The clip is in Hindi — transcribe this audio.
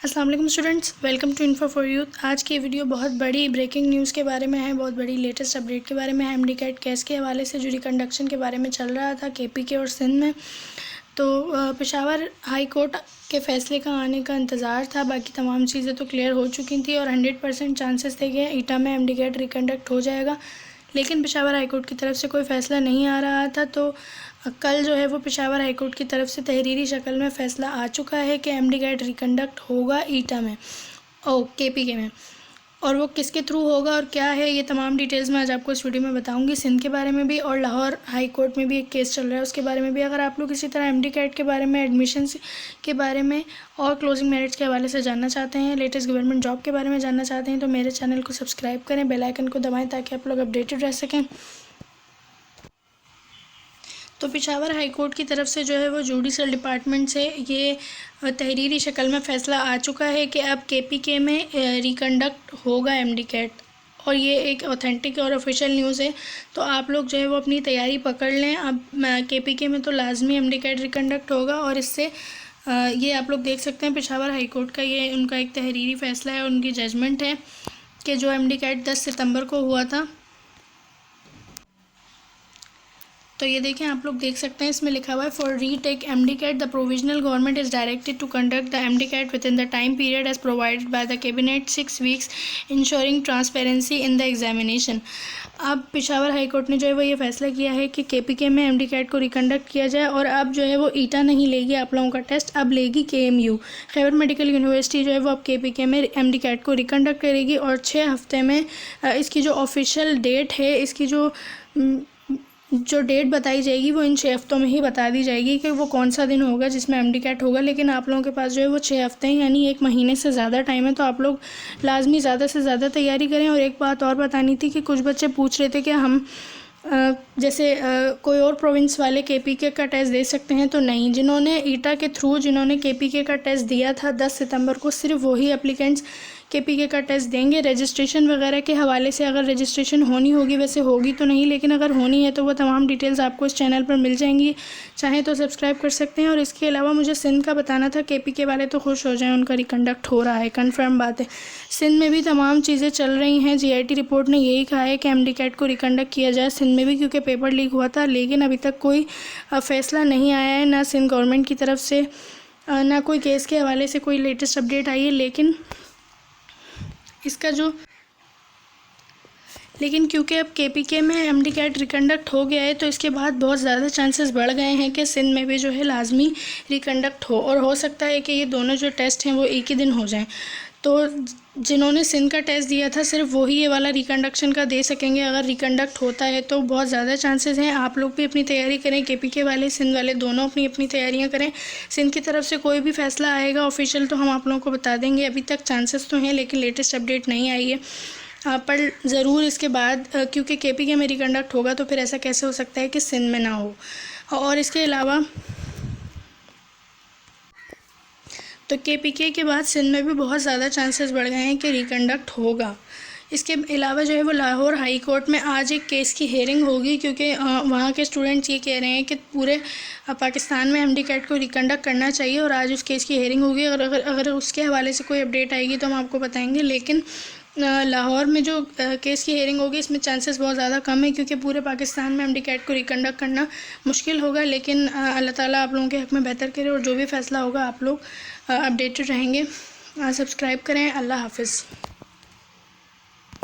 अस्सलाम वालेकुम students, welcome to Info for Youth. आज की वीडियो बहुत बड़ी ब्रेकिंग न्यूज़ के बारे में है, बहुत बड़ी लेटेस्ट अपडेट के बारे में है। एमडी कैट केस के हवाले से जो रिकंडक्शन के बारे में चल रहा था केपीके और सिंध में, तो पेशावर हाई कोर्ट के फ़ैसले का आने का इंतज़ार था। बाकी तमाम चीज़ें तो क्लियर हो चुकी थी और 100% चांसेस थे कि ईटा में एमडी कैट रिकंडक्ट हो जाएगा, लेकिन पेशावर हाई कोर्ट की तरफ से कोई फ़ैसला नहीं आ रहा था। तो कल जो है वो पेशावर हाई कोर्ट की तरफ से तहरीरी शक्ल में फ़ैसला आ चुका है कि एमडी कैट रिकंडक्ट होगा ईटा में और केपीके में, और वो किसके थ्रू होगा और क्या है, ये तमाम डिटेल्स मैं आज आपको इस वीडियो में बताऊंगी। सिंध के बारे में भी और लाहौर हाई कोर्ट में भी एक केस चल रहा है, उसके बारे में भी। अगर आप लोग इसी तरह एमडी कैट के बारे में, एडमिशन्स के बारे में और क्लोजिंग मेरिट्स के हवाले से जानना चाहते हैं, लेटेस्ट गवर्नमेंट जॉब के बारे में जानना चाहते हैं, तो मेरे चैनल को सब्सक्राइब करें, बेल आइकन को दबाएं ताकि आप लोग अपडेटेड रह सकें। तो पेशावर हाई कोर्ट की तरफ से जो है वो जुडिशल डिपार्टमेंट से ये तहरीरी शक्ल में फ़ैसला आ चुका है कि अब केपीके में रिकंडक्ट होगा एमडी कैट, और ये एक ऑथेंटिक और ऑफिशियल न्यूज़ है। तो आप लोग जो है वो अपनी तैयारी पकड़ लें। अब केपीके में तो लाजमी एमडी कैट रिकंडक्ट होगा, और इससे ये आप लोग देख सकते हैं पेशावर हाई कोर्ट का ये उनका एक तहरीरी फ़ैसला है, उनकी जजमेंट है कि जो एमडी कैट 10 सितंबर को हुआ था। तो ये देखें, आप लोग देख सकते हैं, इसमें लिखा हुआ है for retake MD CAT the provisional government is directed to conduct the MD CAT within the time period as provided by the cabinet 6 weeks ensuring transparency in the examination. अब पेशावर हाई कोर्ट ने जो है वो ये फैसला किया है कि केपीके में एमडी कैट को रिकंडक्ट किया जाए, और अब जो है वो ईटा नहीं लेगी आप लोगों का टेस्ट, अब लेगी केएमयू, खैबर मेडिकल यूनिवर्सिटी जो है वो अब केपीके में एमडी कैट को रिकंडक्ट करेगी। और 6 हफ्ते में इसकी जो ऑफिशियल डेट है, इसकी जो डेट बताई जाएगी वो इन 6 हफ्तों में ही बता दी जाएगी कि वो कौन सा दिन होगा जिसमें एमडी कैट होगा। लेकिन आप लोगों के पास जो है वो 6 हफ्ते हैं, यानी 1 महीने से ज़्यादा टाइम है। तो आप लोग लाजमी ज़्यादा से ज़्यादा तैयारी करें। और एक बात और बतानी थी कि कुछ बच्चे पूछ रहे थे कि हम जैसे कोई और प्रोविंस वाले केपीके का टेस्ट दे सकते हैं, तो नहीं। जिन्होंने ईटा के थ्रू जिन्होंने केपीके का टेस्ट दिया था 10 सितंबर को, सिर्फ वही एप्लीकेंट्स केपीके का टेस्ट देंगे। रजिस्ट्रेशन वगैरह के हवाले से अगर रजिस्ट्रेशन होनी होगी, वैसे होगी तो नहीं, लेकिन अगर होनी है तो वो तमाम डिटेल्स आपको इस चैनल पर मिल जाएंगी, चाहें तो सब्सक्राइब कर सकते हैं। और इसके अलावा मुझे सिंध का बताना था, केपीके वाले तो खुश हो जाएं, उनका रिकंडक्ट हो रहा है, कंफर्म बात है। सिंध में भी तमाम चीज़ें चल रही हैं। जीआईटी रिपोर्ट ने यही कहा है कि एमडी कैट को रिकंडक्ट किया जाए सिंध में भी, क्योंकि पेपर लीक हुआ था, लेकिन अभी तक कोई फ़ैसला नहीं आया है, ना सिंध गवर्नमेंट की तरफ से, ना कोई केस के हवाले से कोई लेटेस्ट अपडेट आई है। लेकिन क्योंकि अब केपीके में एमडी कैट रिकंडक्ट हो गया है, तो इसके बाद बहुत ज़्यादा चांसेस बढ़ गए हैं कि सिंध में भी जो है लाजमी रिकंडक्ट हो, और हो सकता है कि ये दोनों जो टेस्ट हैं वो एक ही दिन हो जाएं। तो जिन्होंने सिंध का टेस्ट दिया था सिर्फ वही ये वाला रिकंडक्शन का दे सकेंगे। अगर रिकंडक्ट होता है तो बहुत ज़्यादा चांसेस हैं। आप लोग भी अपनी तैयारी करें, केपीके वाले सिंध वाले दोनों अपनी अपनी तैयारियां करें। सिंध की तरफ से कोई भी फ़ैसला आएगा ऑफिशियल तो हम आप लोगों को बता देंगे। अभी तक चांसेस तो हैं, लेकिन लेटेस्ट अपडेट नहीं आई है। पर ज़रूर इसके बाद, क्योंकि केपीके में रिकंडक्ट होगा तो फिर ऐसा कैसे हो सकता है कि सिंध में ना हो। और इसके अलावा तो केपीके के बाद सिंध में भी बहुत ज़्यादा चांसेस बढ़ गए हैं कि रिकंडक्ट होगा। इसके अलावा जो है वो लाहौर हाई कोर्ट में आज एक केस की हेयरिंग होगी, क्योंकि वहाँ के स्टूडेंट्स ये कह रहे हैं कि पूरे पाकिस्तान में एमडी कैट को रिकंडक्ट करना चाहिए, और आज उस केस की हेयरिंग होगी। अगर उसके हवाले से कोई अपडेट आएगी तो हम आपको बताएंगे। लेकिन लाहौर में जो केस की हेयरिंग होगी, इसमें चांसेस बहुत ज़्यादा कम है, क्योंकि पूरे पाकिस्तान में एमडी कैट को रिकंडक्ट करना मुश्किल होगा। लेकिन अल्लाह ताला आप लोगों के हक़ में बेहतर करे, और जो भी फ़ैसला होगा आप लोग अपडेटेड रहेंगे। सब्सक्राइब करें। अल्लाह हाफ़िज़।